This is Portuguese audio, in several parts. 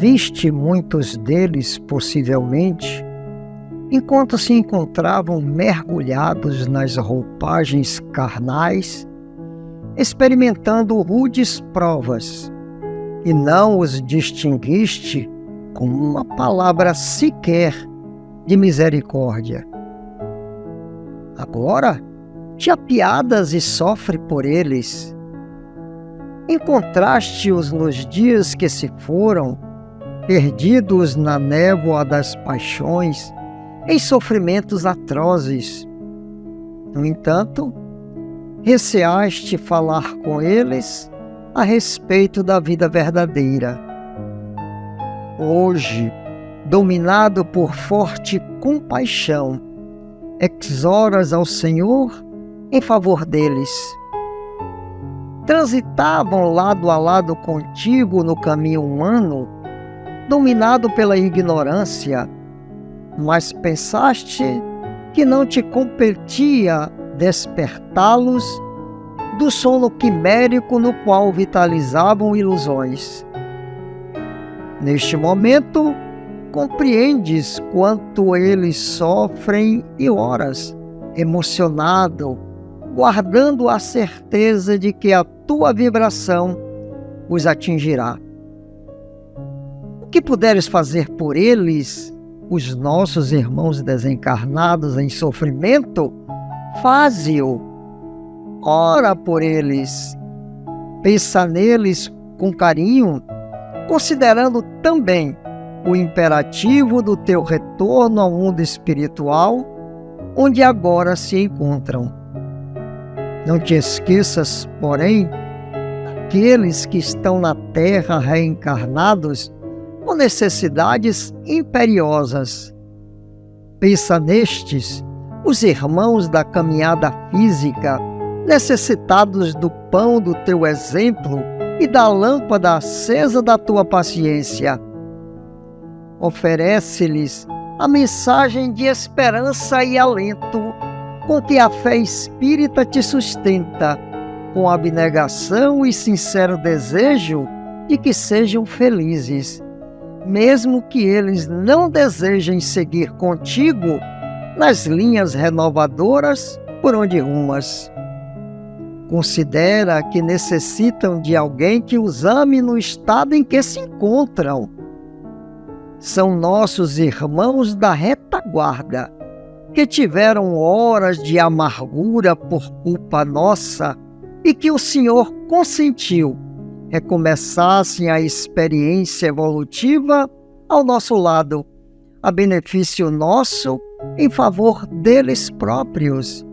viste muitos deles, possivelmente, enquanto se encontravam mergulhados nas roupagens carnais, experimentando rudes provas, e não os distinguiste com uma palavra sequer de misericórdia. Agora te apiadas e sofre por eles. Encontraste-os nos dias que se foram, perdidos na névoa das paixões, em sofrimentos atrozes. No entanto, receaste falar com eles a respeito da vida verdadeira. Hoje, dominado por forte compaixão, exoras ao Senhor em favor deles. Transitavam lado a lado contigo no caminho humano, dominado pela ignorância, mas pensaste que não te competia despertá-los do sono quimérico no qual vitalizavam ilusões. Neste momento, compreendes quanto eles sofrem e oras, emocionado, guardando a certeza de que a tua vibração os atingirá. O que puderes fazer por eles, os nossos irmãos desencarnados em sofrimento, faze-o. Ora por eles, pensa neles com carinho, considerando também o imperativo do teu retorno ao mundo espiritual, onde agora se encontram. Não te esqueças, porém, aqueles que estão na terra reencarnados com necessidades imperiosas. Pensa nestes, os irmãos da caminhada física, necessitados do pão do teu exemplo e da lâmpada acesa da tua paciência. Oferece-lhes a mensagem de esperança e alento com que a fé espírita te sustenta, com abnegação e sincero desejo de que sejam felizes, mesmo que eles não desejem seguir contigo nas linhas renovadoras por onde rumas. Considera que necessitam de alguém que os ame no estado em que se encontram. São nossos irmãos da retaguarda, que tiveram horas de amargura por culpa nossa e que o Senhor consentiu recomeçassem a experiência evolutiva ao nosso lado, a benefício nosso em favor deles próprios.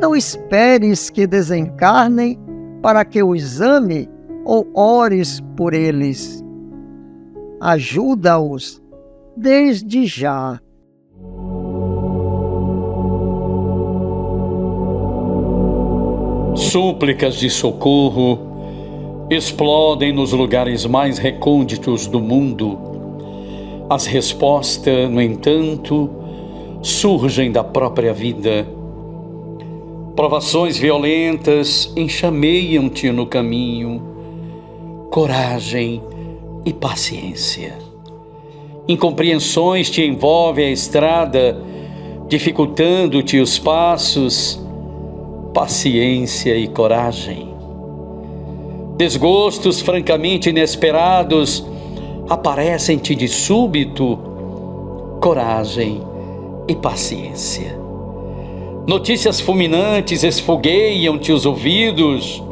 Não esperes que desencarnem para que os ame ou ores por eles. Ajuda-os desde já. Súplicas de socorro explodem nos lugares mais recônditos do mundo. As respostas, no entanto, surgem da própria vida. Provações violentas enxameiam-te no caminho. Coragem e paciência. Incompreensões te envolvem a estrada, dificultando-te os passos. Paciência e coragem. Desgostos francamente inesperados aparecem-te de súbito. Coragem e paciência. Notícias fulminantes esfogueiam-te os ouvidos.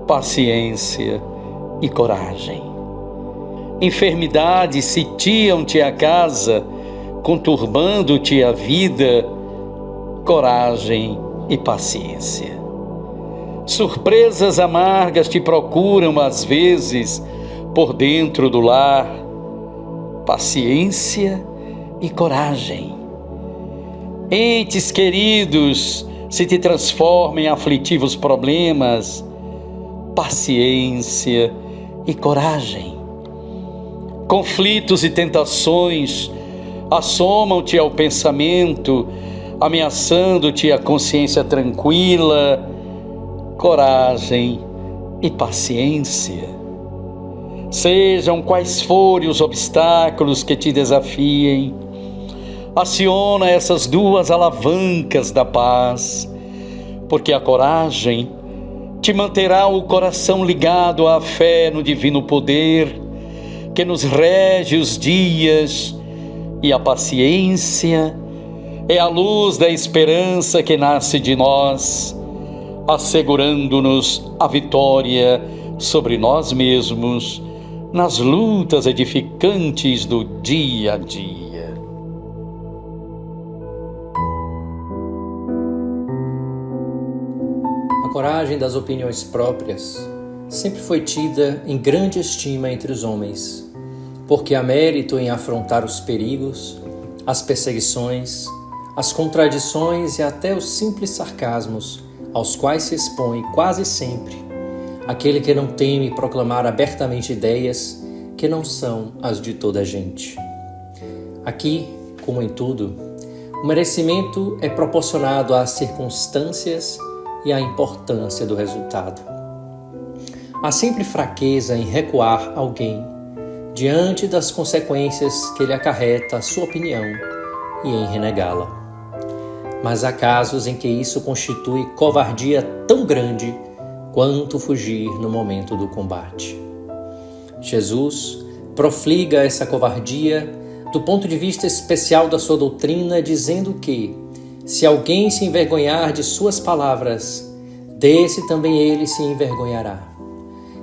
Paciência e coragem. Enfermidades sitiam-te a casa, conturbando-te a vida. Coragem e paciência. Surpresas amargas te procuram às vezes por dentro do lar. Paciência e coragem. Entes queridos se te transformam em aflitivos problemas. Paciência e coragem. Conflitos e tentações assomam-te ao pensamento, ameaçando-te a consciência tranquila. Coragem e paciência. Sejam quais forem os obstáculos que te desafiem, aciona essas duas alavancas da paz, porque a coragem te manterá o coração ligado à fé no divino poder que nos rege os dias, e a paciência é a luz da esperança que nasce de nós, assegurando-nos a vitória sobre nós mesmos nas lutas edificantes do dia a dia. A coragem das opiniões próprias sempre foi tida em grande estima entre os homens, porque há mérito em afrontar os perigos, as perseguições, as contradições e até os simples sarcasmos aos quais se expõe quase sempre aquele que não teme proclamar abertamente ideias que não são as de toda a gente. Aqui, como em tudo, o merecimento é proporcionado às circunstâncias e à importância do resultado. Há sempre fraqueza em recuar alguém diante das consequências que lhe acarreta a sua opinião e em renegá-la. Mas há casos em que isso constitui covardia tão grande quanto fugir no momento do combate. Jesus profliga essa covardia do ponto de vista especial da sua doutrina, dizendo que, se alguém se envergonhar de suas palavras, desse também ele se envergonhará,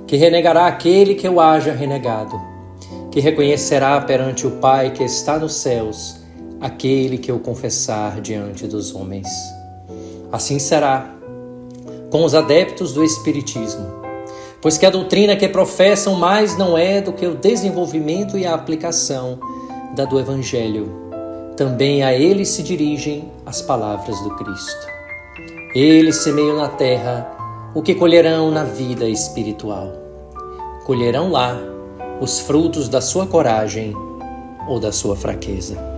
que renegará aquele que o haja renegado, que reconhecerá perante o Pai que está nos céus aquele que o confessar diante dos homens. Assim será com os adeptos do Espiritismo, pois que a doutrina que professam mais não é do que o desenvolvimento e a aplicação da do Evangelho. Também a eles se dirigem as palavras do Cristo. Eles semeiam na terra o que colherão na vida espiritual. Colherão lá os frutos da sua coragem ou da sua fraqueza.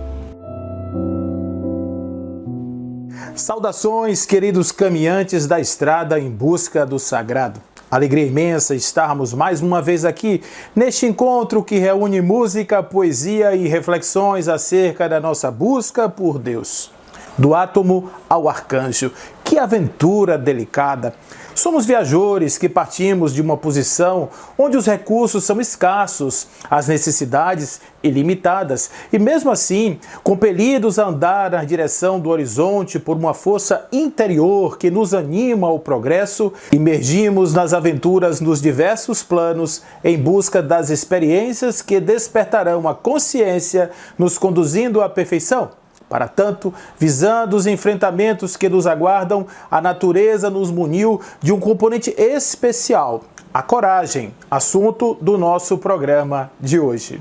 Saudações, queridos caminhantes da estrada em busca do sagrado. Alegria imensa estarmos mais uma vez aqui neste encontro que reúne música, poesia e reflexões acerca da nossa busca por Deus. Do átomo ao arcanjo. Que aventura delicada! Somos viajores que partimos de uma posição onde os recursos são escassos, as necessidades ilimitadas e, mesmo assim, compelidos a andar na direção do horizonte por uma força interior que nos anima ao progresso, emergimos nas aventuras nos diversos planos em busca das experiências que despertarão a consciência, nos conduzindo à perfeição. Para tanto, visando os enfrentamentos que nos aguardam, a natureza nos muniu de um componente especial, a coragem, assunto do nosso programa de hoje.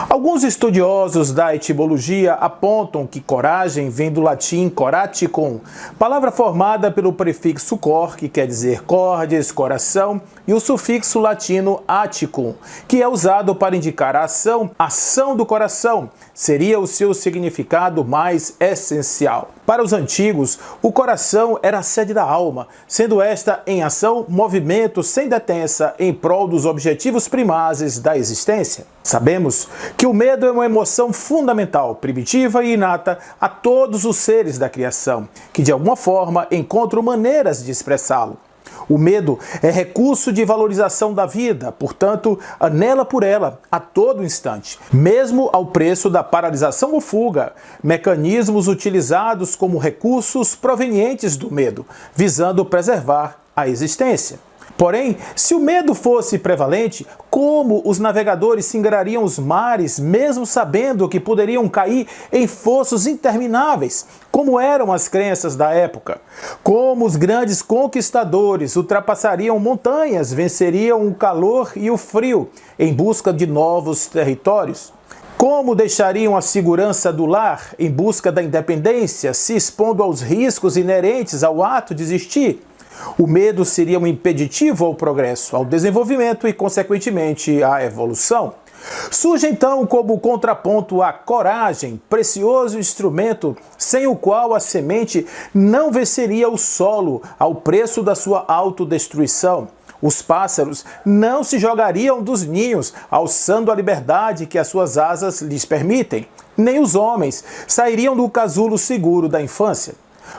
Alguns estudiosos da etimologia apontam que coragem vem do latim coraticum, palavra formada pelo prefixo cor, que quer dizer cordes, coração, e o sufixo latino aticum, que é usado para indicar a ação do coração, seria o seu significado mais essencial. Para os antigos, o coração era a sede da alma, sendo esta em ação, movimento sem detença em prol dos objetivos primazes da existência. Sabemos que o medo é uma emoção fundamental, primitiva e inata a todos os seres da criação, que de alguma forma encontram maneiras de expressá-lo. O medo é recurso de valorização da vida, portanto, anela por ela a todo instante, mesmo ao preço da paralisação ou fuga, mecanismos utilizados como recursos provenientes do medo, visando preservar a existência. Porém, se o medo fosse prevalente, como os navegadores singrariam os mares, mesmo sabendo que poderiam cair em fossos intermináveis, como eram as crenças da época? Como os grandes conquistadores ultrapassariam montanhas, venceriam o calor e o frio, em busca de novos territórios? Como deixariam a segurança do lar em busca da independência, se expondo aos riscos inerentes ao ato de existir? O medo seria um impeditivo ao progresso, ao desenvolvimento e, consequentemente, à evolução. Surge então como contraponto a coragem, precioso instrumento sem o qual a semente não venceria o solo ao preço da sua autodestruição. Os pássaros não se jogariam dos ninhos, alçando a liberdade que as suas asas lhes permitem. Nem os homens sairiam do casulo seguro da infância.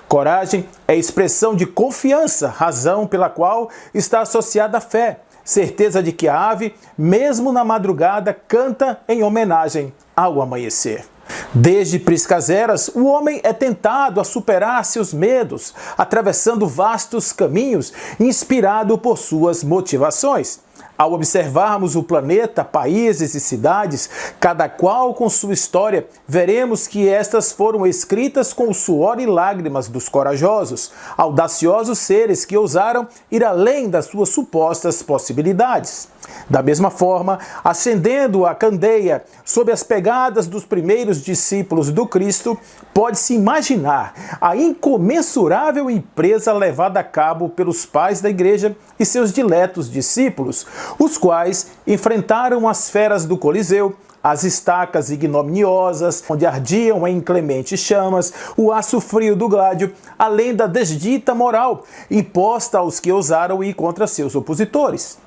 Coragem é expressão de confiança, razão pela qual está associada a fé. Certeza de que a ave, mesmo na madrugada, canta em homenagem ao amanhecer. Desde priscas eras, o homem é tentado a superar seus medos, atravessando vastos caminhos, inspirado por suas motivações. Ao observarmos o planeta, países e cidades, cada qual com sua história, veremos que estas foram escritas com o suor e lágrimas dos corajosos, audaciosos seres que ousaram ir além das suas supostas possibilidades. Da mesma forma, acendendo a candeia sob as pegadas dos primeiros discípulos do Cristo, pode-se imaginar a incomensurável empresa levada a cabo pelos pais da igreja e seus diletos discípulos, os quais enfrentaram as feras do Coliseu, as estacas ignominiosas, onde ardiam em inclementes chamas, o aço frio do gládio, além da desdita moral imposta aos que ousaram ir contra seus opositores.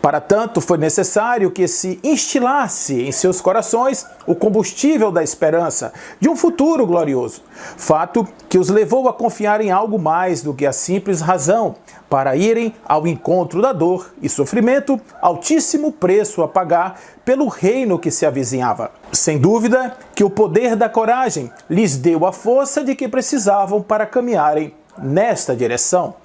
Para tanto, foi necessário que se instilasse em seus corações o combustível da esperança de um futuro glorioso, fato que os levou a confiar em algo mais do que a simples razão, para irem ao encontro da dor e sofrimento, altíssimo preço a pagar pelo reino que se avizinhava. Sem dúvida que o poder da coragem lhes deu a força de que precisavam para caminharem nesta direção.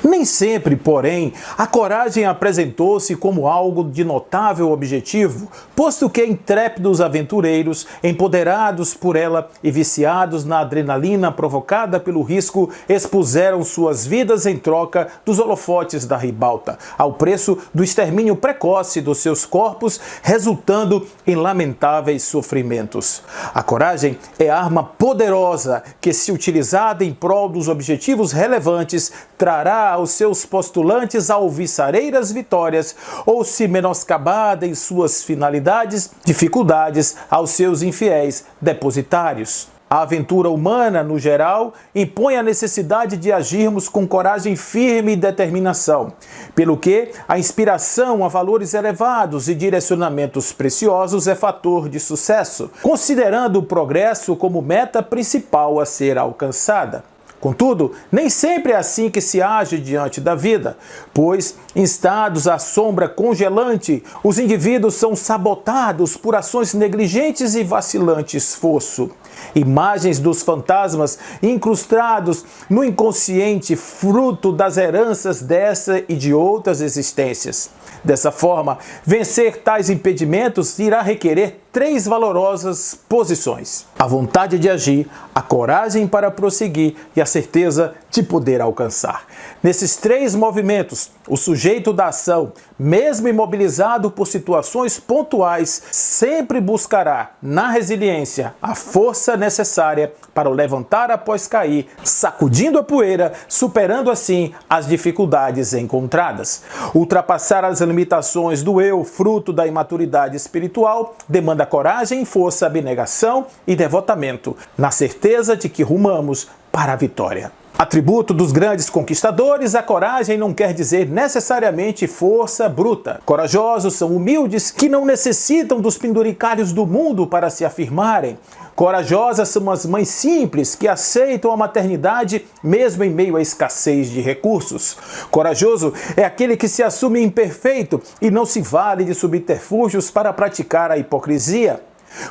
Nem sempre, porém, a coragem apresentou-se como algo de notável objetivo, posto que intrépidos aventureiros, empoderados por ela e viciados na adrenalina provocada pelo risco, expuseram suas vidas em troca dos holofotes da ribalta, ao preço do extermínio precoce dos seus corpos, resultando em lamentáveis sofrimentos. A coragem é arma poderosa que, se utilizada em prol dos objetivos relevantes, trará aos seus postulantes alvissareiras vitórias, ou, se menoscabada em suas finalidades, dificuldades aos seus infiéis depositários. A aventura humana, no geral, impõe a necessidade de agirmos com coragem firme e determinação, pelo que a inspiração a valores elevados e direcionamentos preciosos é fator de sucesso, considerando o progresso como meta principal a ser alcançada. Contudo, nem sempre é assim que se age diante da vida, pois, instados à sombra congelante, os indivíduos são sabotados por ações negligentes e vacilante esforço. Imagens dos fantasmas incrustados no inconsciente, fruto das heranças dessa e de outras existências. Dessa forma, vencer tais impedimentos irá requerer 3 valorosas posições: a vontade de agir, a coragem para prosseguir e a certeza de poder alcançar. Nesses 3 movimentos, o sujeito da ação, mesmo imobilizado por situações pontuais, sempre buscará, na resiliência, a força necessária para o levantar após cair, sacudindo a poeira, superando assim as dificuldades encontradas. Ultrapassar as limitações do eu, fruto da imaturidade espiritual, demanda coragem, força, abnegação e devotamento, na certeza de que rumamos para a vitória. Atributo dos grandes conquistadores, a coragem não quer dizer necessariamente força bruta. Corajosos são humildes que não necessitam dos penduricalhos do mundo para se afirmarem. Corajosas são as mães simples que aceitam a maternidade mesmo em meio à escassez de recursos. Corajoso é aquele que se assume imperfeito e não se vale de subterfúgios para praticar a hipocrisia.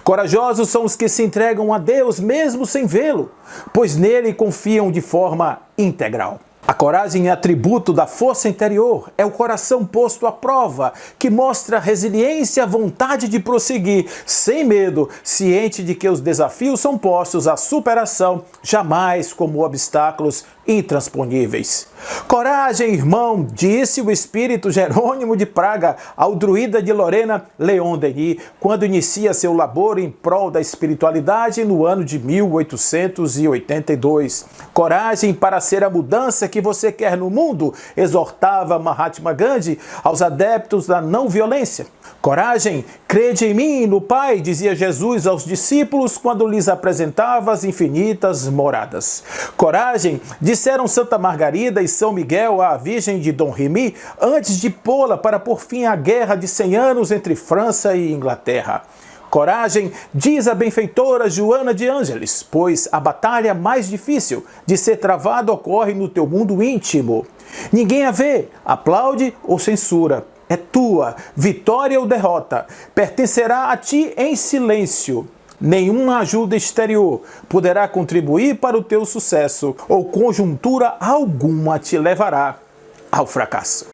Corajosos são os que se entregam a Deus mesmo sem vê-lo, pois nele confiam de forma integral. A coragem é atributo da força interior, é o coração posto à prova, que mostra resiliência e a vontade de prosseguir, sem medo, ciente de que os desafios são postos à superação, jamais como obstáculos intransponíveis. Coragem, irmão, disse o espírito Jerônimo de Praga ao druida de Lorena, Leon Denis, quando inicia seu labor em prol da espiritualidade no ano de 1882. Coragem para ser a mudança que que você quer no mundo, exortava Mahatma Gandhi aos adeptos da não violência. Coragem, crede em mim e no Pai, dizia Jesus aos discípulos quando lhes apresentava as infinitas moradas. Coragem, disseram Santa Margarida e São Miguel à Virgem de Dom Remy antes de pô-la para pôr fim à guerra de 100 anos entre França e Inglaterra. Coragem, diz a benfeitora Joana de Ângeles, pois a batalha mais difícil de ser travada ocorre no teu mundo íntimo. Ninguém a vê, aplaude ou censura. É tua, vitória ou derrota, pertencerá a ti em silêncio. Nenhuma ajuda exterior poderá contribuir para o teu sucesso, ou conjuntura alguma te levará ao fracasso.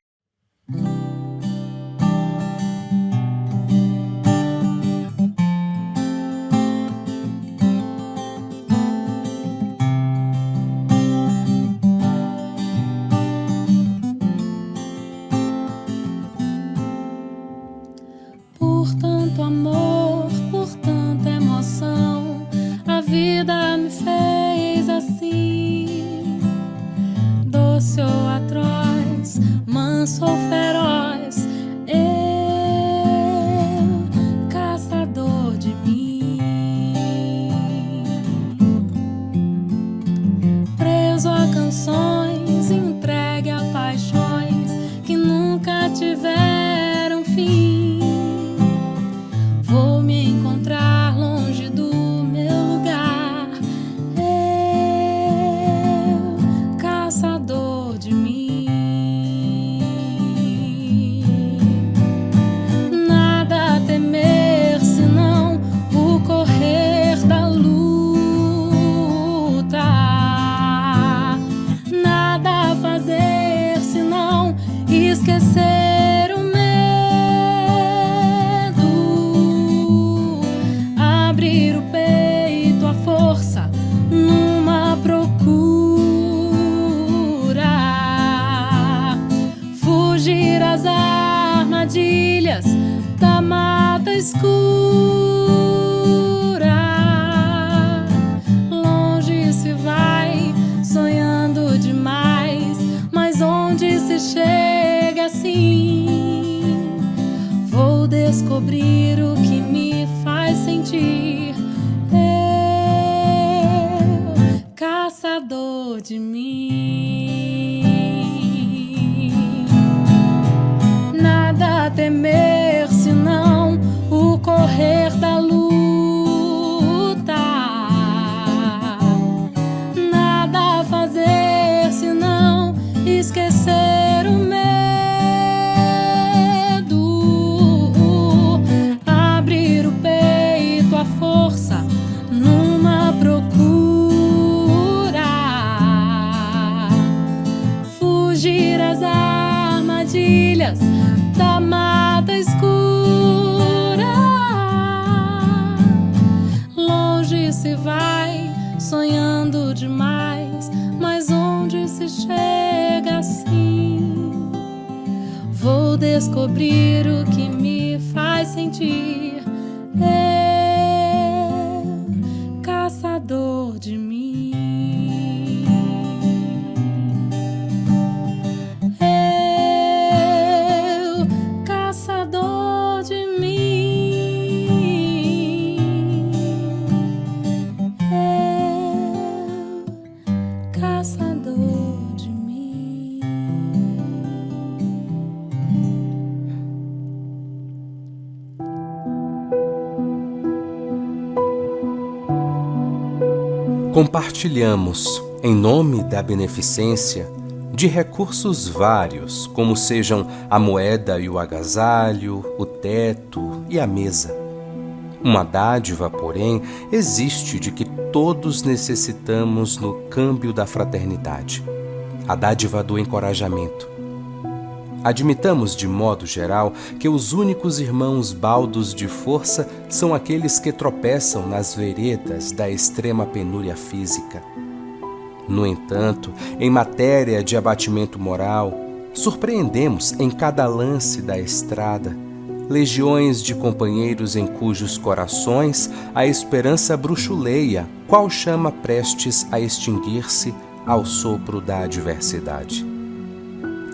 Por tanto amor, por tanta emoção, a vida me fez assim. Doce ou atroz, manso ou feroz, eu, caçador de mim. Preso a canções, entregue a paixões que nunca tiveram fim. Vou me encontrar longe do meu lugar, eu, caçador de mim. Nada a temer senão o correr da luta, nada a fazer senão esquecer numa procura, fugir às armadilhas da mata escura. Longe se vai, sonhando demais, mas onde se chega assim? Vou descobrir o que me faz sentir, caçador de mim. Nada a temer senão o correr da luta, nada a fazer senão esquecer o medo, abrir o peito à força numa procura, fugir às armadilhas da mata escura. Longe se vai, sonhando demais, mas onde se chega assim? Vou descobrir o que me faz sentir, eu, caçador de mim. Compartilhamos, em nome da beneficência, de recursos vários, como sejam a moeda e o agasalho, o teto e a mesa. Uma dádiva, porém, existe de que todos necessitamos no câmbio da fraternidade: a dádiva do encorajamento. Admitamos, de modo geral, que os únicos irmãos baldos de força são aqueles que tropeçam nas veredas da extrema penúria física. No entanto, em matéria de abatimento moral, surpreendemos em cada lance da estrada legiões de companheiros em cujos corações a esperança bruxuleia, qual chama prestes a extinguir-se, ao sopro da adversidade.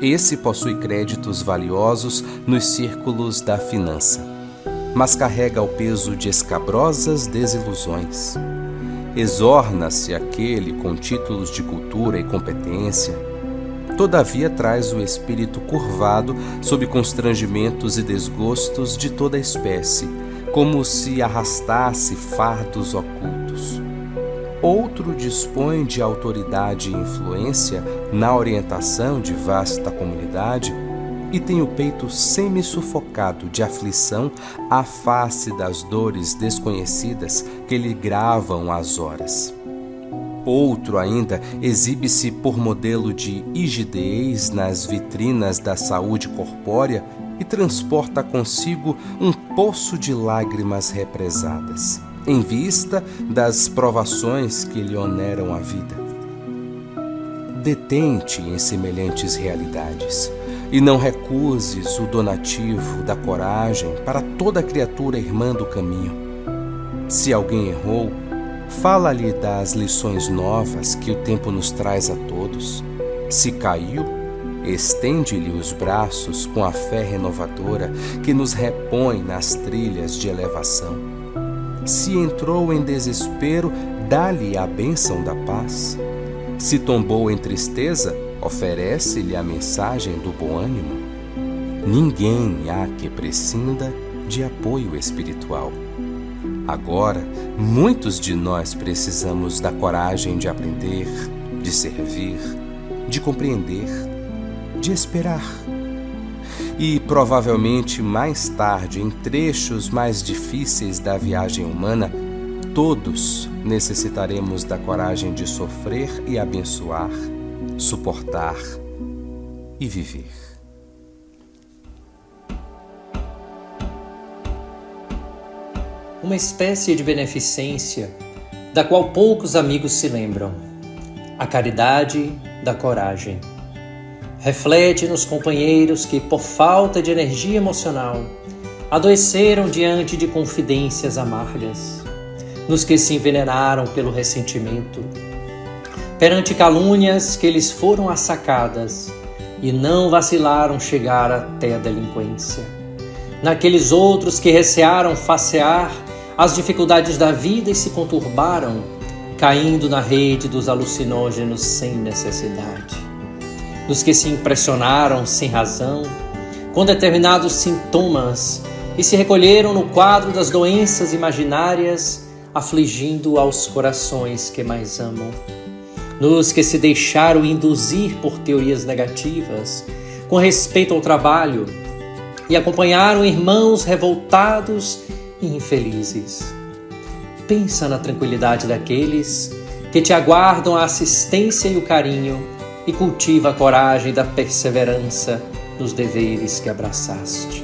Esse possui créditos valiosos nos círculos da finança, mas carrega o peso de escabrosas desilusões. Exorna-se aquele com títulos de cultura e competência, todavia traz o espírito curvado sob constrangimentos e desgostos de toda espécie, como se arrastasse fardos ocultos. Outro dispõe de autoridade e influência na orientação de vasta comunidade e tem o peito semi-sufocado de aflição à face das dores desconhecidas que lhe gravam as horas. Outro ainda exibe-se por modelo de rigidez nas vitrinas da saúde corpórea e transporta consigo um poço de lágrimas represadas, em vista das provações que lhe oneram a vida. Detente em semelhantes realidades e não recuses o donativo da coragem para toda criatura irmã do caminho. Se alguém errou, fala-lhe das lições novas que o tempo nos traz a todos. Se caiu, estende-lhe os braços com a fé renovadora que nos repõe nas trilhas de elevação. Se entrou em desespero, dá-lhe a bênção da paz. Se tombou em tristeza, oferece-lhe a mensagem do bom ânimo. Ninguém há que prescinda de apoio espiritual. Agora, muitos de nós precisamos da coragem de aprender, de servir, de compreender, de esperar. E provavelmente mais tarde, em trechos mais difíceis da viagem humana, todos necessitaremos da coragem de sofrer e abençoar, suportar e viver. Uma espécie de beneficência da qual poucos amigos se lembram: a caridade da coragem. Reflete nos companheiros que, por falta de energia emocional, adoeceram diante de confidências amargas, nos que se envenenaram pelo ressentimento, perante calúnias que lhes foram assacadas e não vacilaram chegar até a delinquência, naqueles outros que recearam facear as dificuldades da vida e se conturbaram, caindo na rede dos alucinógenos sem necessidade, dos que se impressionaram sem razão com determinados sintomas e se recolheram no quadro das doenças imaginárias, afligindo aos corações que mais amam, nos que se deixaram induzir por teorias negativas com respeito ao trabalho e acompanharam irmãos revoltados e infelizes. Pensa na tranquilidade daqueles que te aguardam a assistência e o carinho e cultiva a coragem da perseverança nos deveres que abraçaste.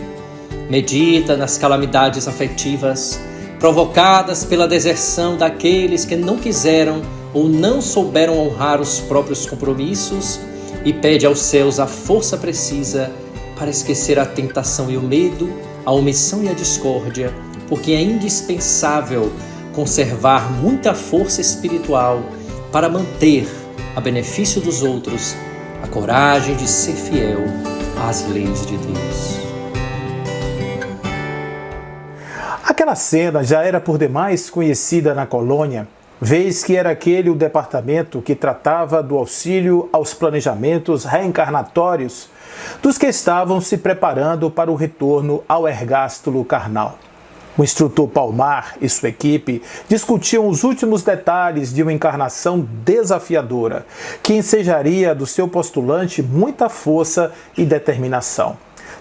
Medita nas calamidades afetivas provocadas pela deserção daqueles que não quiseram ou não souberam honrar os próprios compromissos e pede aos céus a força precisa para esquecer a tentação e o medo, a omissão e a discórdia, porque é indispensável conservar muita força espiritual para manter, a benefício dos outros, a coragem de ser fiel às leis de Deus. Aquela cena já era por demais conhecida na colônia, vez que era aquele o departamento que tratava do auxílio aos planejamentos reencarnatórios dos que estavam se preparando para o retorno ao ergástulo carnal. O instrutor Palmar e sua equipe discutiam os últimos detalhes de uma encarnação desafiadora, que ensejaria do seu postulante muita força e determinação.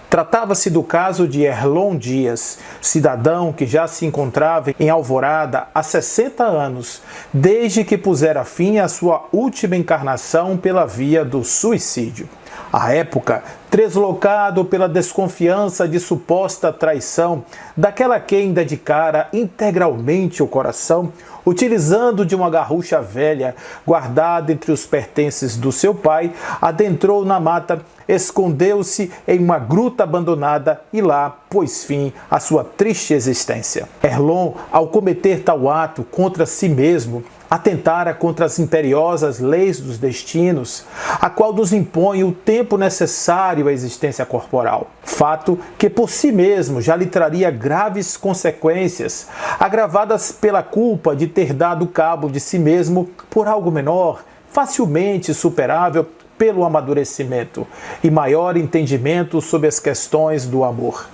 Tratava-se do caso de Erlon Dias, cidadão que já se encontrava em Alvorada há 60 anos, desde que pusera fim à sua última encarnação pela via do suicídio. À época, deslocado pela desconfiança de suposta traição daquela quem dedicara integralmente o coração, utilizando de uma garrucha velha guardada entre os pertences do seu pai, adentrou na mata, escondeu-se em uma gruta abandonada e lá pôs fim à sua triste existência. Erlon, ao cometer tal ato contra si mesmo, atentara contra as imperiosas leis dos destinos, a qual nos impõe o tempo necessário à existência corporal. Fato que por si mesmo já lhe traria graves consequências, agravadas pela culpa de ter dado cabo de si mesmo por algo menor, facilmente superável pelo amadurecimento e maior entendimento sobre as questões do amor.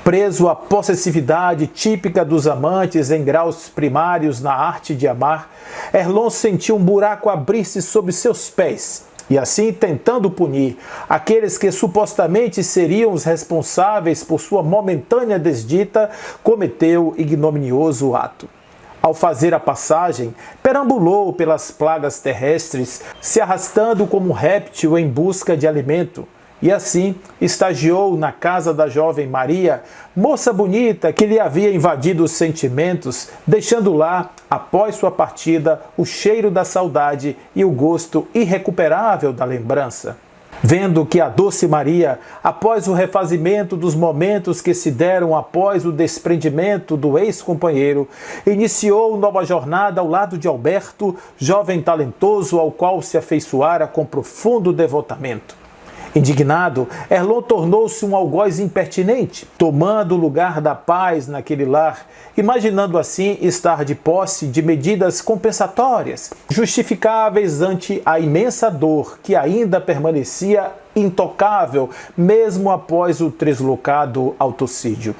Preso à possessividade típica dos amantes em graus primários na arte de amar, Erlon sentiu um buraco abrir-se sob seus pés e assim, tentando punir aqueles que supostamente seriam os responsáveis por sua momentânea desdita, cometeu ignominioso ato. Ao fazer a passagem, perambulou pelas plagas terrestres, se arrastando como um réptil em busca de alimento. E assim estagiou na casa da jovem Maria, moça bonita que lhe havia invadido os sentimentos, deixando lá, após sua partida, o cheiro da saudade e o gosto irrecuperável da lembrança. Vendo que a doce Maria, após o refazimento dos momentos que se deram após o desprendimento do ex-companheiro, iniciou nova jornada ao lado de Alberto, jovem talentoso ao qual se afeiçoara com profundo devotamento. Indignado, Erlon tornou-se um algoz impertinente, tomando o lugar da paz naquele lar, imaginando assim estar de posse de medidas compensatórias, justificáveis ante a imensa dor que ainda permanecia intocável, mesmo após o translocado autocídio.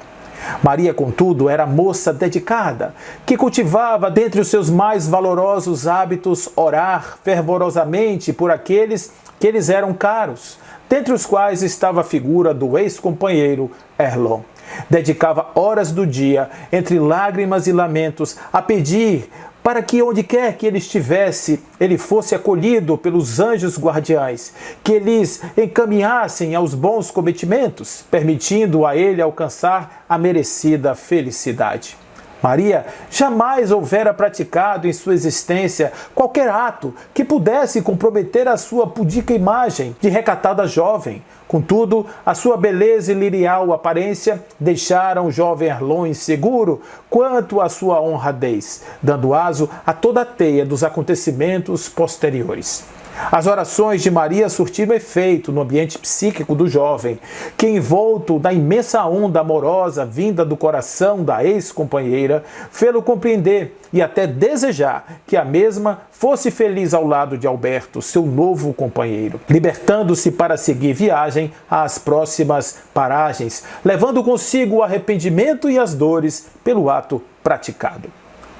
Maria, contudo, era moça dedicada, que cultivava dentre os seus mais valorosos hábitos orar fervorosamente por aqueles que lhes eram caros, dentre os quais estava a figura do ex-companheiro Erlon. Dedicava horas do dia, entre lágrimas e lamentos, a pedir para que onde quer que ele estivesse, ele fosse acolhido pelos anjos guardiães, que lhes encaminhassem aos bons cometimentos, permitindo a ele alcançar a merecida felicidade. Maria jamais houvera praticado em sua existência qualquer ato que pudesse comprometer a sua pudica imagem de recatada jovem. Contudo, a sua beleza e lirial aparência deixaram o jovem Erlon inseguro quanto à sua honradez, dando aso a toda a teia dos acontecimentos posteriores. As orações de Maria surtiram efeito no ambiente psíquico do jovem, que, envolto na imensa onda amorosa vinda do coração da ex-companheira, fê-lo compreender e até desejar que a mesma fosse feliz ao lado de Alberto, seu novo companheiro, libertando-se para seguir viagem às próximas paragens, levando consigo o arrependimento e as dores pelo ato praticado.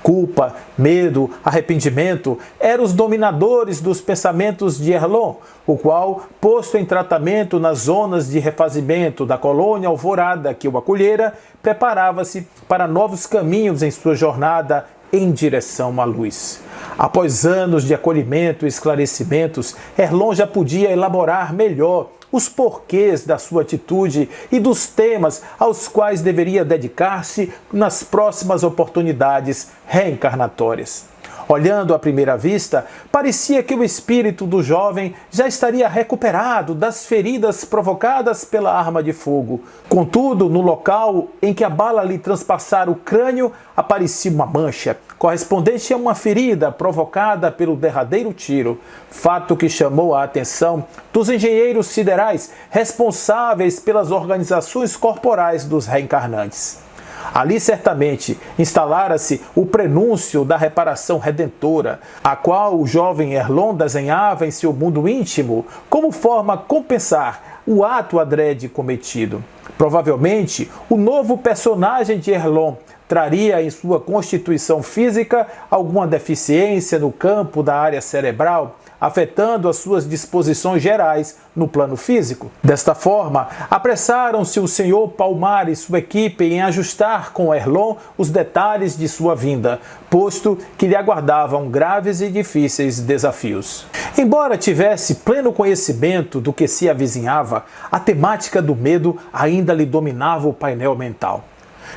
Culpa, medo, arrependimento eram os dominadores dos pensamentos de Erlon, o qual, posto em tratamento nas zonas de refazimento da colônia alvorada que o acolhera, preparava-se para novos caminhos em sua jornada em direção à luz. Após anos de acolhimento e esclarecimentos, Erlon já podia elaborar melhor os porquês da sua atitude e dos temas aos quais deveria dedicar-se nas próximas oportunidades reencarnatórias. Olhando à primeira vista, parecia que o espírito do jovem já estaria recuperado das feridas provocadas pela arma de fogo. Contudo, no local em que a bala lhe transpassara o crânio, aparecia uma mancha, correspondente a uma ferida provocada pelo derradeiro tiro, fato que chamou a atenção dos engenheiros siderais responsáveis pelas organizações corporais dos reencarnantes. Ali certamente instalara-se o prenúncio da reparação redentora, a qual o jovem Erlon desenhava em seu mundo íntimo como forma a compensar o ato adrede cometido. Provavelmente, o novo personagem de Erlon traria em sua constituição física alguma deficiência no campo da área cerebral, afetando as suas disposições gerais no plano físico. Desta forma, apressaram-se o Sr. Palmar e sua equipe em ajustar com Erlon os detalhes de sua vinda, posto que lhe aguardavam graves e difíceis desafios. Embora tivesse pleno conhecimento do que se avizinhava, a temática do medo ainda lhe dominava o painel mental.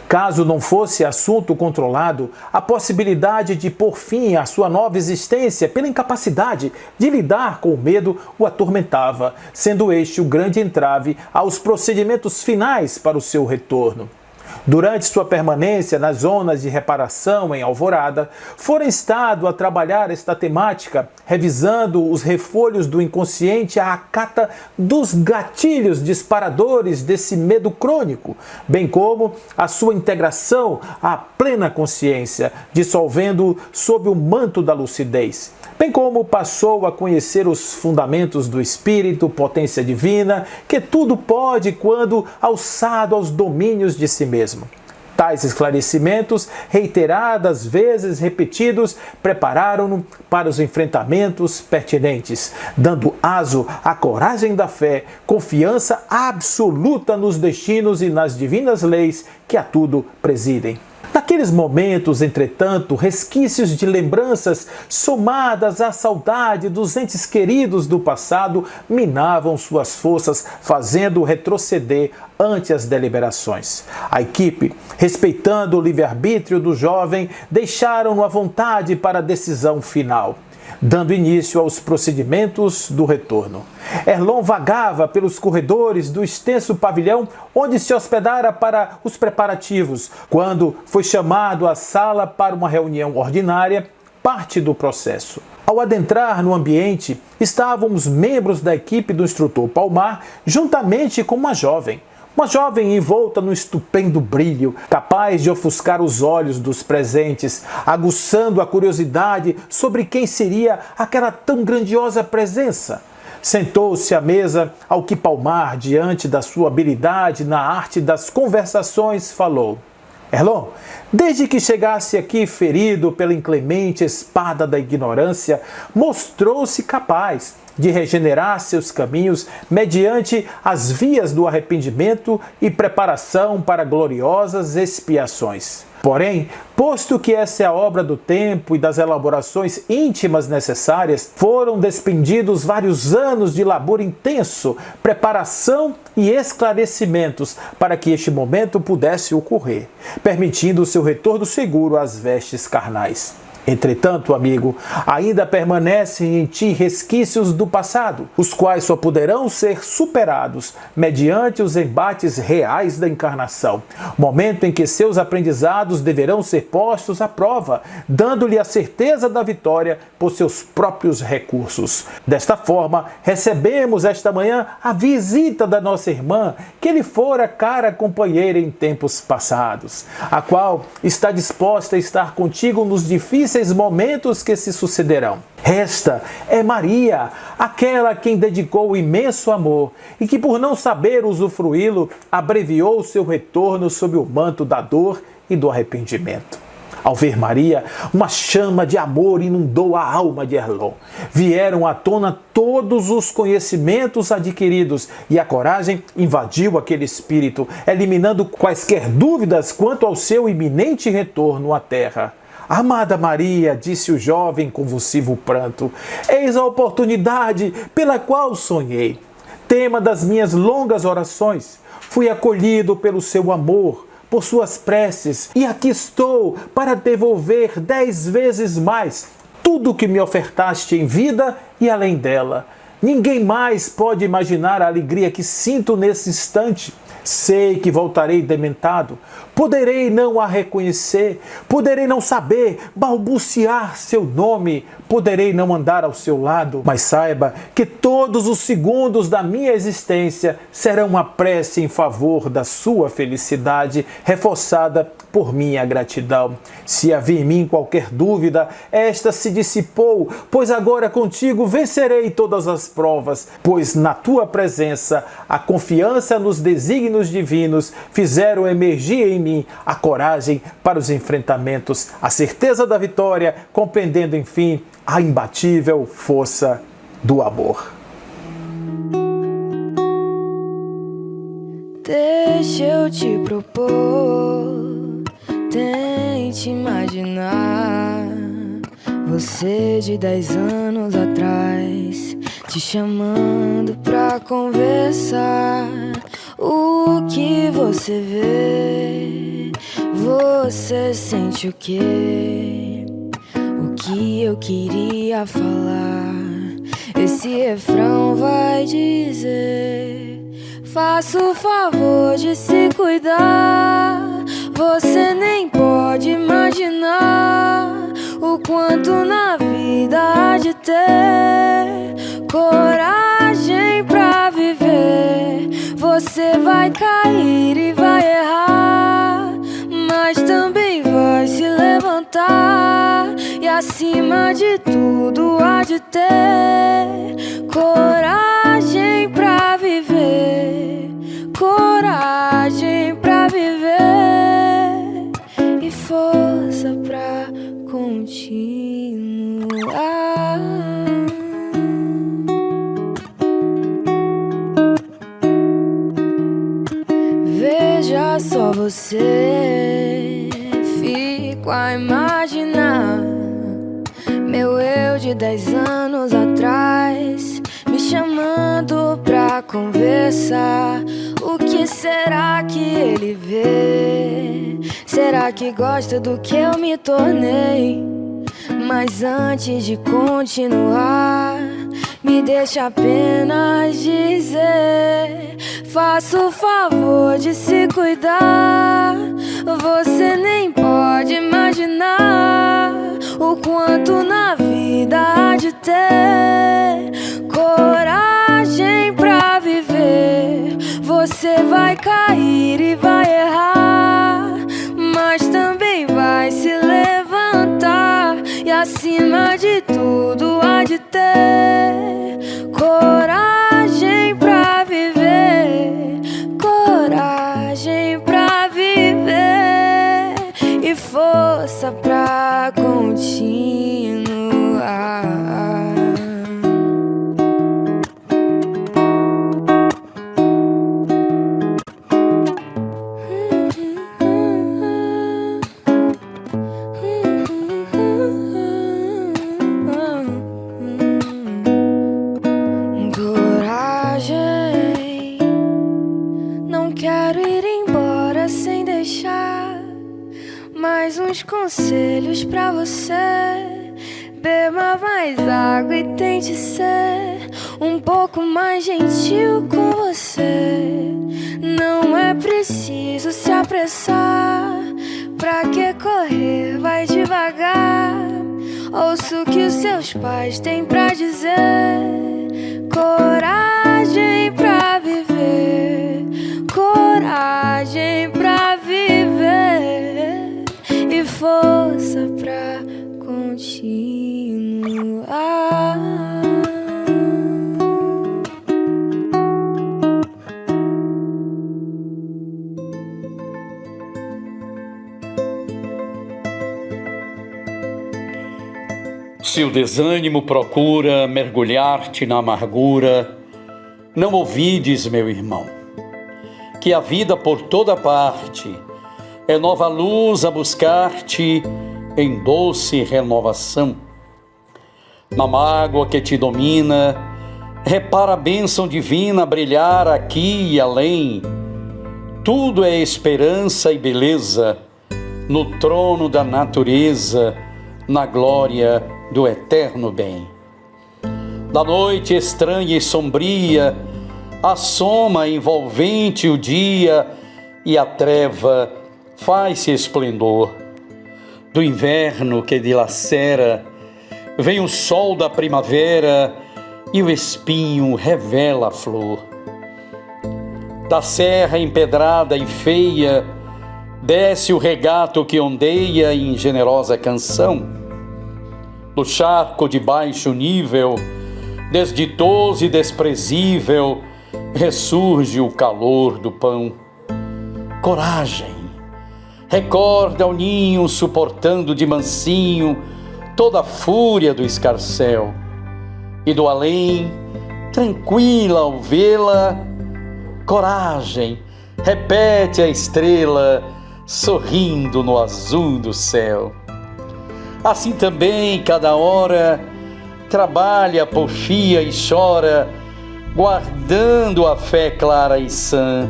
Caso não fosse assunto controlado, a possibilidade de pôr fim à sua nova existência pela incapacidade de lidar com o medo o atormentava, sendo este o grande entrave aos procedimentos finais para o seu retorno. Durante sua permanência nas zonas de reparação em Alvorada, foram instados a trabalhar esta temática, revisando os refolhos do inconsciente à cata dos gatilhos disparadores desse medo crônico, bem como a sua integração à plena consciência, dissolvendo sob o manto da lucidez. Bem como passou a conhecer os fundamentos do espírito, potência divina, que tudo pode quando alçado aos domínios de si mesmo. Tais esclarecimentos, reiteradas vezes repetidos, prepararam-no para os enfrentamentos pertinentes, dando aso à coragem da fé, confiança absoluta nos destinos e nas divinas leis que a tudo presidem. Naqueles momentos, entretanto, resquícios de lembranças somadas à saudade dos entes queridos do passado minavam suas forças, fazendo retroceder ante as deliberações. A equipe, respeitando o livre-arbítrio do jovem, deixaram-no à vontade para a decisão final, dando início aos procedimentos do retorno. Erlon vagava pelos corredores do extenso pavilhão onde se hospedara para os preparativos, quando foi chamado à sala para uma reunião ordinária, parte do processo. Ao adentrar no ambiente, estavam os membros da equipe do instrutor Palmar, juntamente com uma jovem envolta num estupendo brilho, capaz de ofuscar os olhos dos presentes, aguçando a curiosidade sobre quem seria aquela tão grandiosa presença. Sentou-se à mesa, ao que Palmar, diante da sua habilidade na arte das conversações, falou: Erlon, desde que chegasse aqui ferido pela inclemente espada da ignorância, mostrou-se capaz de regenerar seus caminhos mediante as vias do arrependimento e preparação para gloriosas expiações. Porém, posto que essa é a obra do tempo e das elaborações íntimas necessárias, foram despendidos vários anos de labor intenso, preparação e esclarecimentos para que este momento pudesse ocorrer, permitindo o seu retorno seguro às vestes carnais. Entretanto, amigo, ainda permanecem em ti resquícios do passado, os quais só poderão ser superados mediante os embates reais da encarnação, momento em que seus aprendizados deverão ser postos à prova, dando-lhe a certeza da vitória por seus próprios recursos. Desta forma, recebemos esta manhã a visita da nossa irmã, que lhe fora cara companheira em tempos passados, a qual está disposta a estar contigo nos difíceis momentos que se sucederão. Esta é Maria, aquela a quem dedicou o imenso amor e que, por não saber usufruí-lo, abreviou seu retorno sob o manto da dor e do arrependimento. Ao ver Maria, uma chama de amor inundou a alma de Erlon. Vieram à tona todos os conhecimentos adquiridos e a coragem invadiu aquele espírito, eliminando quaisquer dúvidas quanto ao seu iminente retorno à terra. Amada Maria, disse o jovem com convulsivo pranto, eis a oportunidade pela qual sonhei. Tema das minhas longas orações, fui acolhido pelo seu amor, por suas preces, e aqui estou para devolver 10 vezes mais tudo o que me ofertaste em vida e além dela. Ninguém mais pode imaginar a alegria que sinto nesse instante. Sei que voltarei dementado, poderei não a reconhecer, poderei não saber balbuciar seu nome, poderei não andar ao seu lado, mas saiba que todos os segundos da minha existência serão uma prece em favor da sua felicidade, reforçada por minha gratidão. Se havia em mim qualquer dúvida, esta se dissipou, pois agora contigo vencerei todas as provas, pois na tua presença a confiança nos desígnios divinos fizeram emergir em mim a coragem para os enfrentamentos, a certeza da vitória, compreendendo enfim a imbatível força do amor. Deixa eu te propor, tente imaginar você de 10 anos atrás, te chamando pra conversar. O que você vê, você sente o quê? O que eu queria falar, esse refrão vai dizer: faça o favor de se cuidar, Você nem pode imaginar o quanto na vida há de ter coragem pra viver. Você vai cair e vai errar, mas também vai se levantar. E acima de tudo há de ter coragem pra viver, coragem pra viver e força pra continuar. Veja só você, fico a imaginar meu eu de 10 anos atrás me chamando pra conversar. O que será que ele vê? Será que gosta do que eu me tornei? Mas antes de continuar, me deixa apenas dizer: faça o favor de se cuidar. Você nem pode imaginar o quanto na vida há de ter coragem pra viver. Você vai cair e vai errar, mas também vai se levantar. E acima de tudo há de ter coragem pra viver, coragem pra viver e força pra continuar. Coragem, não quero ir embora sem deixar mais uns conselhos pra você. Beba mais água e tente ser um pouco mais gentil com você. Não é preciso se apressar, pra que correr? Vai devagar. Ouça o que os seus pais têm pra dizer. Coragem pra viver, coragem pra viver e força pra continuar. Se o desânimo procura mergulhar-te na amargura, não ouvides, meu irmão, que a vida por toda parte é nova luz a buscar-te em doce renovação. Na mágoa que te domina, repara a bênção divina brilhar aqui e além. Tudo é esperança e beleza no trono da natureza, na glória do eterno bem. Da noite estranha e sombria, assoma envolvente o dia e a treva faz-se esplendor. Do inverno que dilacera, vem o sol da primavera e o espinho revela a flor. Da serra empedrada e feia, desce o regato que ondeia em generosa canção. Do charco de baixo nível, desditoso e desprezível, ressurge o calor do pão. Coragem, recorda o ninho suportando de mansinho toda a fúria do escarcéu. E do além, tranquila ao vê-la, coragem, repete a estrela, sorrindo no azul do céu. Assim também, cada hora, trabalha, porfia e chora, guardando a fé clara e sã.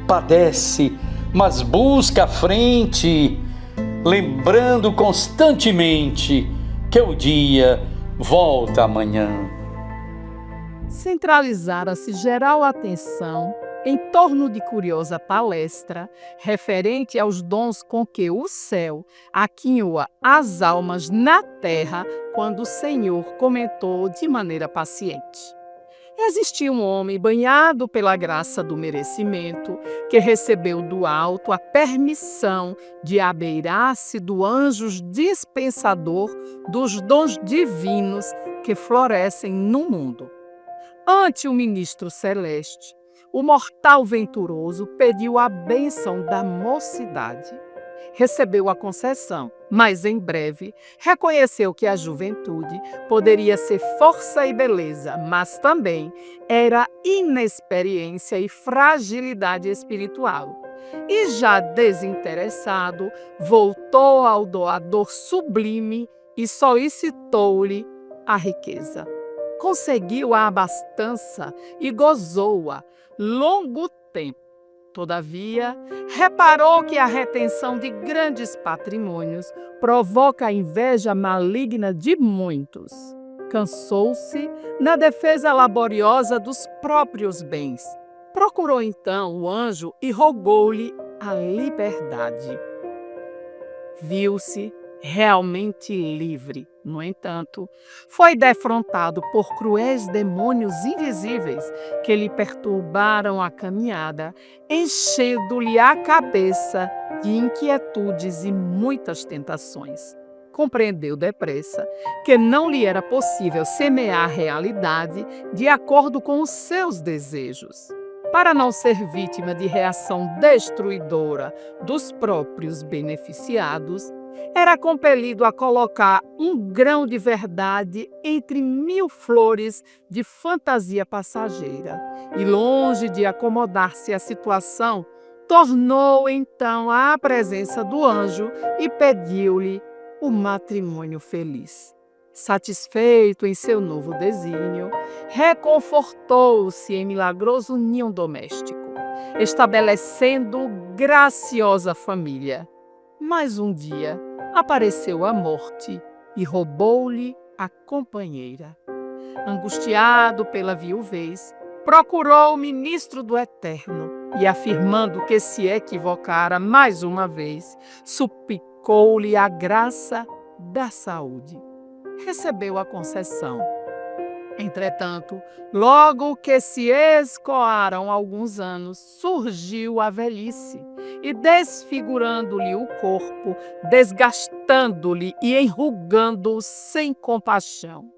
Padece, mas busca a frente, lembrando constantemente que o dia volta amanhã. Centralizara-se geral atenção em torno de curiosa palestra referente aos dons com que o céu aquinhoa as almas na terra, quando o Senhor comentou de maneira paciente: existia um homem banhado pela graça do merecimento, que recebeu do alto a permissão de abeirar-se do anjo dispensador dos dons divinos que florescem no mundo. Ante o ministro celeste, o mortal venturoso pediu a bênção da mocidade. Recebeu a concessão, mas em breve reconheceu que a juventude poderia ser força e beleza, mas também era inexperiência e fragilidade espiritual. E já desinteressado, voltou ao doador sublime e solicitou-lhe a riqueza. Conseguiu a abastança e gozou-a longo tempo. Todavia, reparou que a retenção de grandes patrimônios provoca a inveja maligna de muitos. Cansou-se na defesa laboriosa dos próprios bens. Procurou então o anjo e rogou-lhe a liberdade. Viu-se realmente livre. No entanto, foi defrontado por cruéis demônios invisíveis que lhe perturbaram a caminhada, enchendo-lhe a cabeça de inquietudes e muitas tentações. Compreendeu depressa que não lhe era possível semear a realidade de acordo com os seus desejos. Para não ser vítima de reação destruidora dos próprios beneficiados, era compelido a colocar um grão de verdade entre 1000 flores de fantasia passageira. E, longe de acomodar-se à situação, tornou então à presença do anjo e pediu-lhe o matrimônio feliz. Satisfeito em seu novo desígnio, reconfortou-se em milagroso ninho doméstico, estabelecendo graciosa família. Mas um dia apareceu a morte e roubou-lhe a companheira. Angustiado pela viuvez, procurou o ministro do Eterno e, afirmando que se equivocara mais uma vez, suplicou-lhe a graça da saúde. Recebeu a concessão. Entretanto, logo que se escoaram alguns anos, surgiu a velhice e, desfigurando-lhe o corpo, desgastando-lhe e enrugando-o sem compaixão.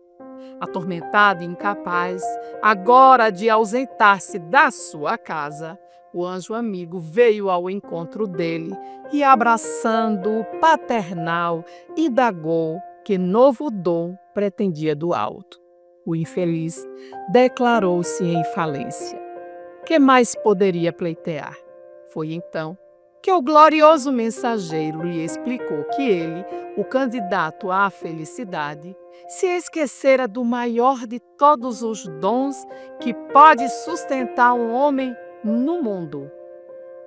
Atormentado e incapaz, agora de ausentar-se da sua casa, o anjo amigo veio ao encontro dele e, abraçando-o paternal, indagou que novo dom pretendia do alto. O infeliz declarou-se em falência. Que mais poderia pleitear? Foi então que o glorioso mensageiro lhe explicou que ele, o candidato à felicidade, se esquecera do maior de todos os dons que pode sustentar um homem no mundo: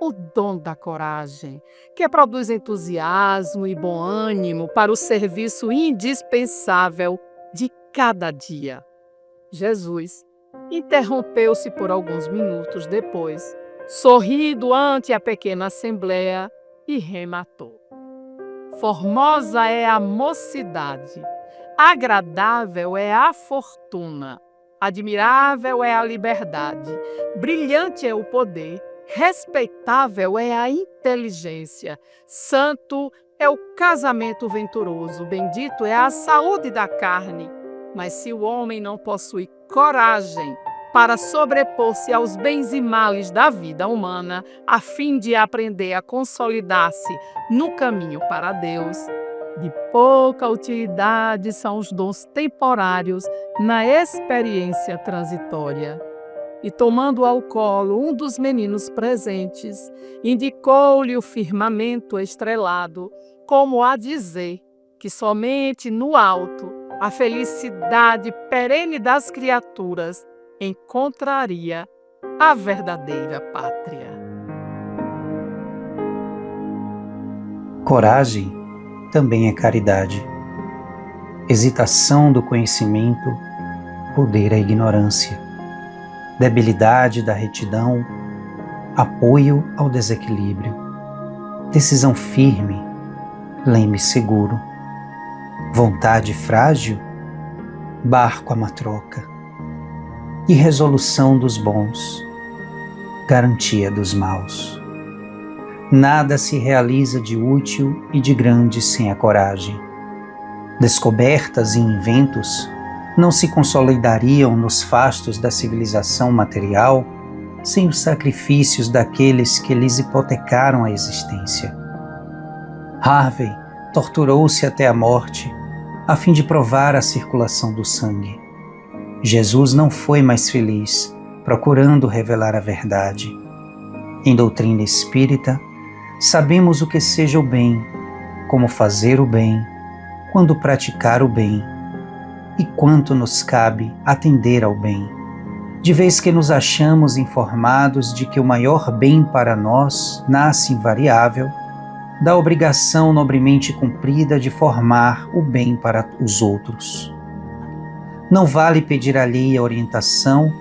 o dom da coragem, que produz entusiasmo e bom ânimo para o serviço indispensável de cada dia. Jesus interrompeu-se por alguns minutos depois, sorrindo ante a pequena assembleia e rematou: formosa é a mocidade, agradável é a fortuna, admirável é a liberdade, brilhante é o poder, respeitável é a inteligência, santo é o casamento venturoso, bendito é a saúde da carne. Mas se o homem não possui coragem para sobrepor-se aos bens e males da vida humana, a fim de aprender a consolidar-se no caminho para Deus, de pouca utilidade são os dons temporários na experiência transitória. E, tomando ao colo um dos meninos presentes, indicou-lhe o firmamento estrelado, como a dizer que somente no alto a felicidade perene das criaturas encontraria a verdadeira pátria. Coragem também é caridade. Hesitação do conhecimento, poder à ignorância. Debilidade da retidão, apoio ao desequilíbrio, decisão firme, leme seguro, vontade frágil, barco à matroca, e resolução dos bons, garantia dos maus. Nada se realiza de útil e de grande sem a coragem. Descobertas e inventos não se consolidariam nos fastos da civilização material sem os sacrifícios daqueles que lhes hipotecaram a existência. Harvey torturou-se até a morte a fim de provar a circulação do sangue. Jesus não foi mais feliz procurando revelar a verdade. Em doutrina espírita, sabemos o que seja o bem, como fazer o bem, quando praticar o bem, e quanto nos cabe atender ao bem, de vez que nos achamos informados de que o maior bem para nós nasce invariável da obrigação nobremente cumprida de formar o bem para os outros. Não vale pedir alheia orientação,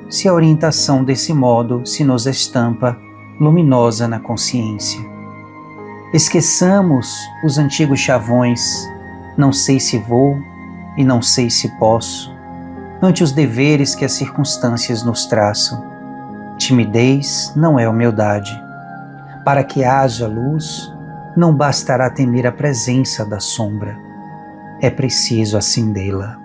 se a orientação desse modo se nos estampa luminosa na consciência. Esqueçamos os antigos chavões, não sei se vou e não sei se posso, ante os deveres que as circunstâncias nos traçam. Timidez não é humildade. Para que haja luz, não bastará temer a presença da sombra. É preciso acendê-la.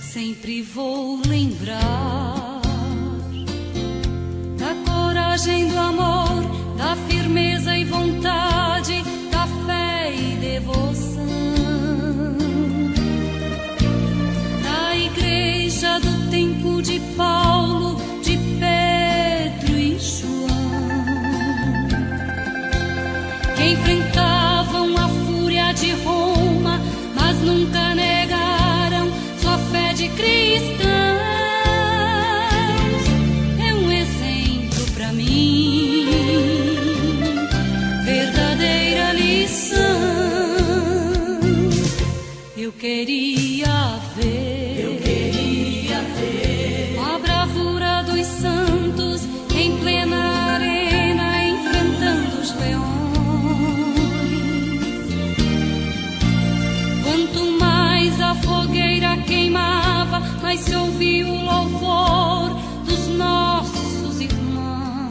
Sempre vou lembrar da coragem, do amor, da firmeza e vontade, da fé e devoção, da igreja do tempo de Paulo, de Pedro e João, que enfrentavam a fúria de Roma, mas nunca negaram sua fé de cristãos. É um exemplo para mim, verdadeira lição. Eu queria ver a bravura dos santos em plena arena, enfrentando os leões. Quanto mais a fogueira queimava, mas se ouvia o louvor dos nossos irmãos.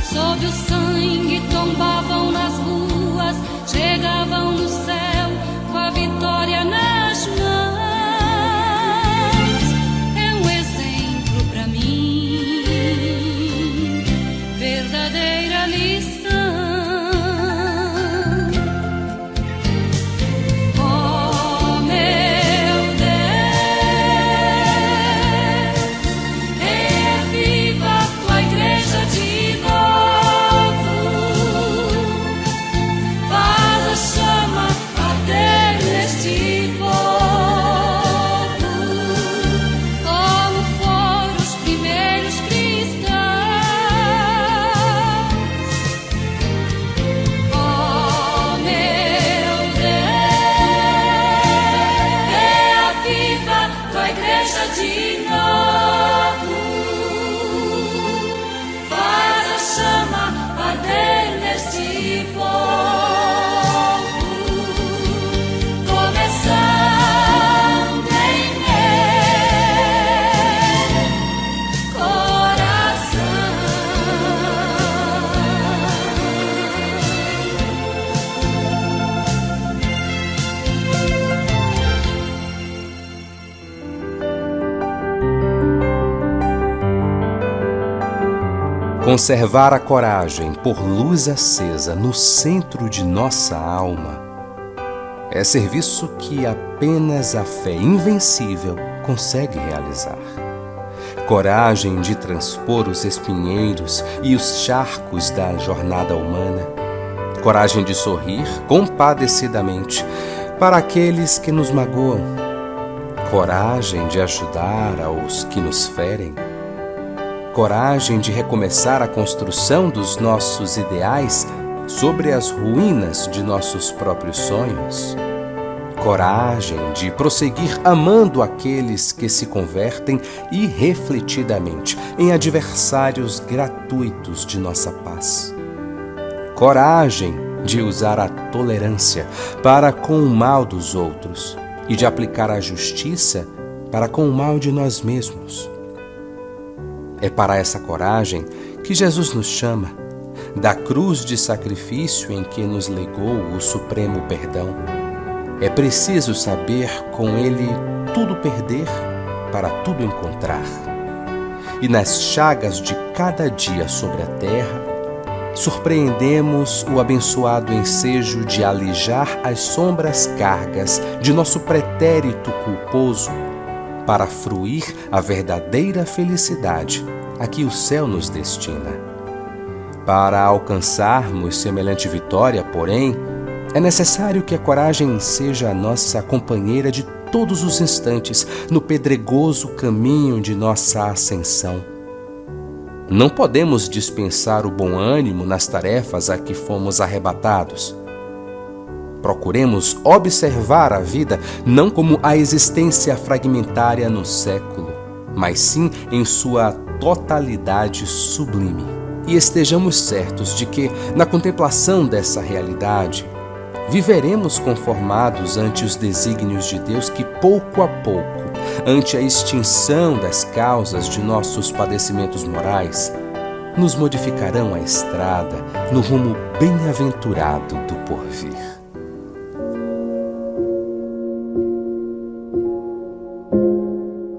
Sob o sangue tombavam nas ruas, chegavam no céu com a vitória nas mãos. É um exemplo para mim, verdadeira lição. Conservar a coragem por luz acesa no centro de nossa alma É serviço que apenas a fé invencível consegue realizar. Coragem de transpor os espinheiros e os charcos da jornada humana. Coragem de sorrir compadecidamente para aqueles que nos magoam. Coragem de ajudar aos que nos ferem. Coragem de recomeçar a construção dos nossos ideais sobre as ruínas de nossos próprios sonhos. Coragem de prosseguir amando aqueles que se convertem irrefletidamente em adversários gratuitos de nossa paz. Coragem de usar a tolerância para com o mal dos outros e de aplicar a justiça para com o mal de nós mesmos. É para essa coragem que Jesus nos chama, da cruz de sacrifício em que nos legou o supremo perdão. É preciso saber com ele tudo perder para tudo encontrar. E nas chagas de cada dia sobre a terra, surpreendemos o abençoado ensejo de alijar as sombras cargas de nosso pretérito culposo para fruir a verdadeira felicidade a que o céu nos destina. Para alcançarmos semelhante vitória, porém, é necessário que a coragem seja a nossa companheira de todos os instantes no pedregoso caminho de nossa ascensão. Não podemos dispensar o bom ânimo nas tarefas a que fomos arrebatados. Procuremos observar a vida não como a existência fragmentária no século, mas sim em sua totalidade sublime. E estejamos certos de que, na contemplação dessa realidade, viveremos conformados ante os desígnios de Deus que, pouco a pouco, ante a extinção das causas de nossos padecimentos morais, nos modificarão a estrada no rumo bem-aventurado do porvir.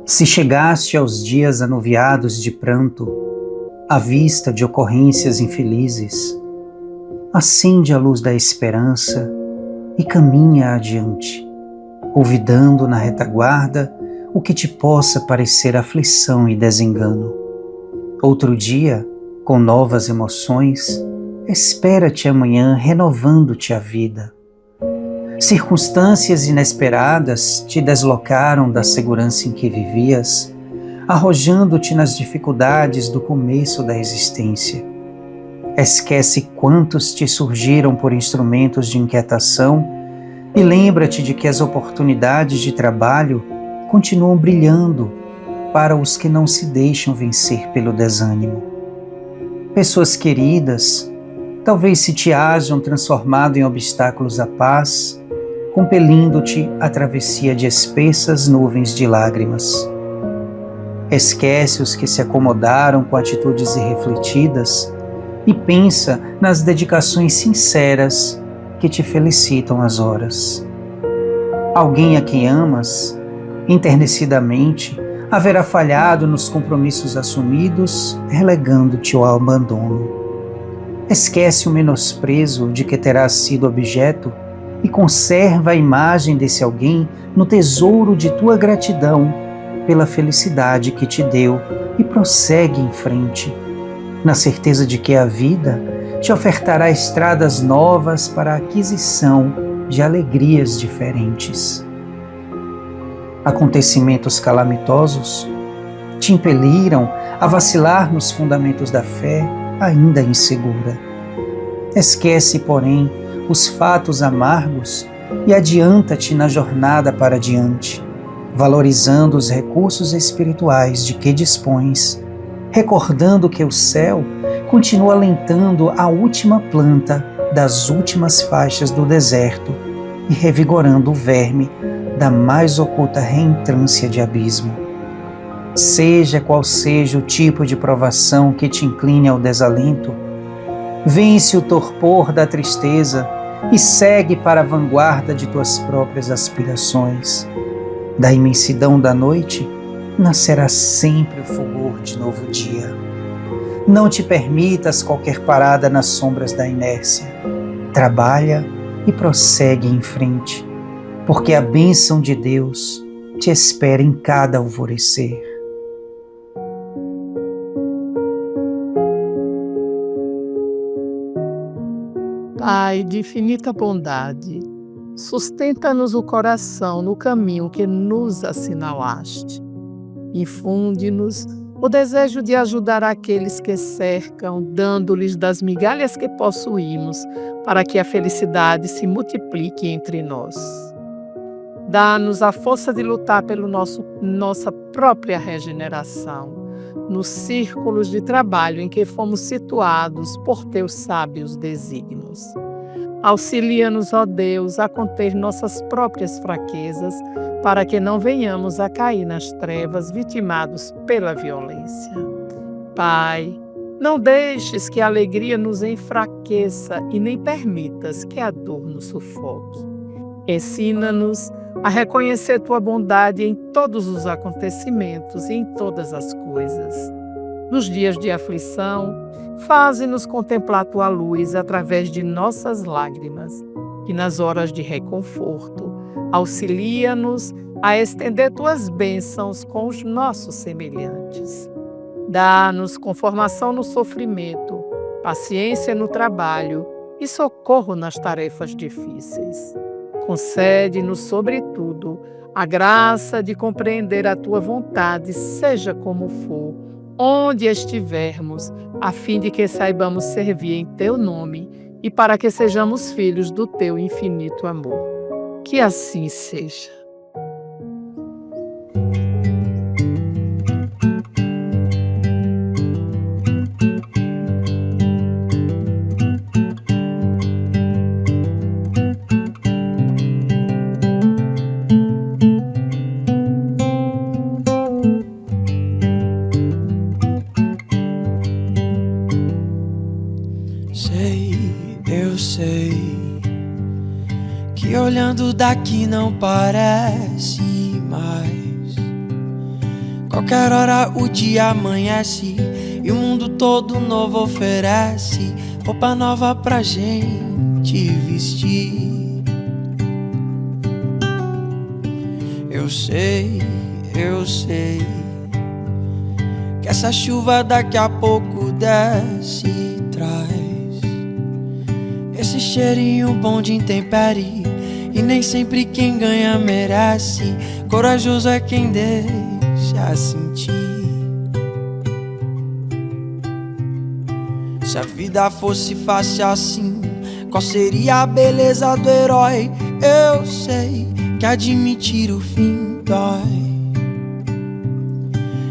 Se chegaste aos dias anuviados de pranto, à vista de ocorrências infelizes, acende a luz da esperança e caminha adiante, olvidando na retaguarda o que te possa parecer aflição e desengano. Outro dia, com novas emoções, espera-te amanhã renovando-te a vida. Circunstâncias inesperadas te deslocaram da segurança em que vivias, arrojando-te nas dificuldades do começo da existência. Esquece quantos te surgiram por instrumentos de inquietação e lembra-te de que as oportunidades de trabalho continuam brilhando para os que não se deixam vencer pelo desânimo. Pessoas queridas, talvez se te hajam transformado em obstáculos à paz, compelindo-te à travessia de espessas nuvens de lágrimas. Esquece os que se acomodaram com atitudes irrefletidas e pensa nas dedicações sinceras que te felicitam as horas. Alguém a quem amas, enternecidamente, haverá falhado nos compromissos assumidos, relegando-te ao abandono. Esquece o menosprezo de que terás sido objeto e conserva a imagem desse alguém no tesouro de tua gratidão pela felicidade que te deu e prossegue em frente, na certeza de que a vida te ofertará estradas novas para a aquisição de alegrias diferentes. Acontecimentos calamitosos te impeliram a vacilar nos fundamentos da fé ainda insegura. Esquece, porém, os fatos amargos e adianta-te na jornada para diante, valorizando os recursos espirituais de que dispões, recordando que o céu continua alentando a última planta das últimas faixas do deserto e revigorando o verme da mais oculta reentrância de abismo. Seja qual seja o tipo de provação que te incline ao desalento, vence o torpor da tristeza e segue para a vanguarda de tuas próprias aspirações. Da imensidão da noite nascerá sempre o fulgor de novo dia. Não te permitas qualquer parada nas sombras da inércia. Trabalha e prossegue em frente, porque a bênção de Deus te espera em cada alvorecer. Pai de infinita bondade, sustenta-nos o coração no caminho que nos assinalaste. Infunde-nos o desejo de ajudar aqueles que cercam, dando-lhes das migalhas que possuímos, para que a felicidade se multiplique entre nós. Dá-nos a força de lutar pela nossa própria regeneração, nos círculos de trabalho em que fomos situados por teus sábios desígnios. Auxilia-nos, ó Deus, a conter nossas próprias fraquezas, para que não venhamos a cair nas trevas vitimados pela violência. Pai, não deixes que a alegria nos enfraqueça e nem permitas que a dor nos sufoque. Ensina-nos a reconhecer tua bondade em todos os acontecimentos e em todas as coisas. Nos dias de aflição, faze-nos contemplar tua luz através de nossas lágrimas, e nas horas de reconforto, auxilia-nos a estender tuas bênçãos com os nossos semelhantes. Dá-nos conformação no sofrimento, paciência no trabalho e socorro nas tarefas difíceis. Concede-nos, sobretudo, a graça de compreender a tua vontade, seja como for, onde estivermos, a fim de que saibamos servir em teu nome e para que sejamos filhos do teu infinito amor. Que assim seja. Eu sei que olhando daqui não parece mais. Qualquer hora o dia amanhece e o mundo todo novo oferece roupa nova pra gente vestir. Eu sei que essa chuva daqui a pouco desce e traz esse cheirinho bom de intempérie, e nem sempre quem ganha merece. Corajoso é quem deixa sentir. Se a vida fosse fácil assim, qual seria a beleza do herói? Eu sei que admitir o fim dói.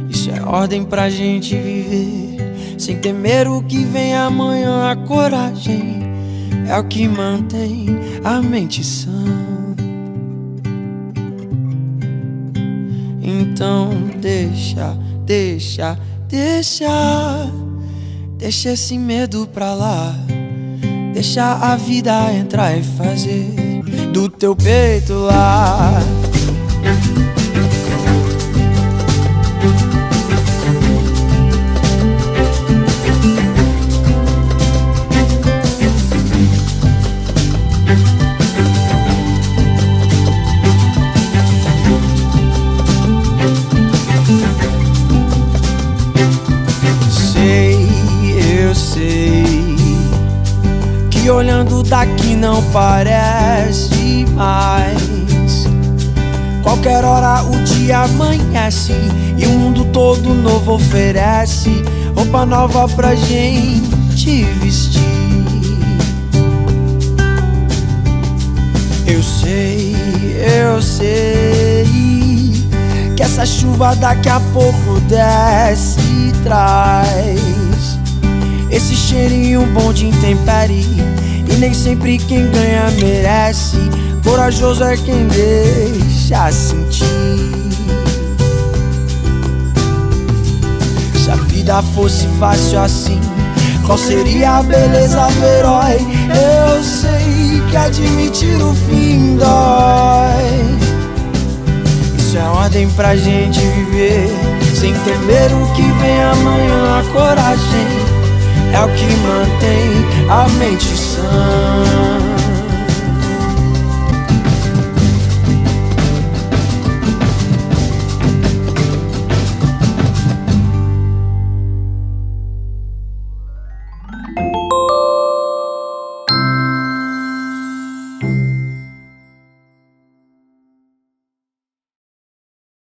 Isso é ordem pra gente viver, sem temer o que vem amanhã. A coragem é o que mantém a mente sã. Então deixa esse medo pra lá. Deixa a vida entrar e fazer do teu peito lá. Eu sei que olhando daqui não parece mais. Qualquer hora o dia amanhece e o mundo todo novo oferece roupa nova pra gente vestir. Eu sei que essa chuva daqui a pouco desce e traz esse cheirinho bom de intempérie, e nem sempre quem ganha merece. Corajoso é quem deixa sentir. Se a vida fosse fácil assim, qual seria a beleza do herói? Eu sei que admitir o fim dói. Isso é ordem pra gente viver, sem temer o que vem amanhã. A coragem é o que mantém a mente sã.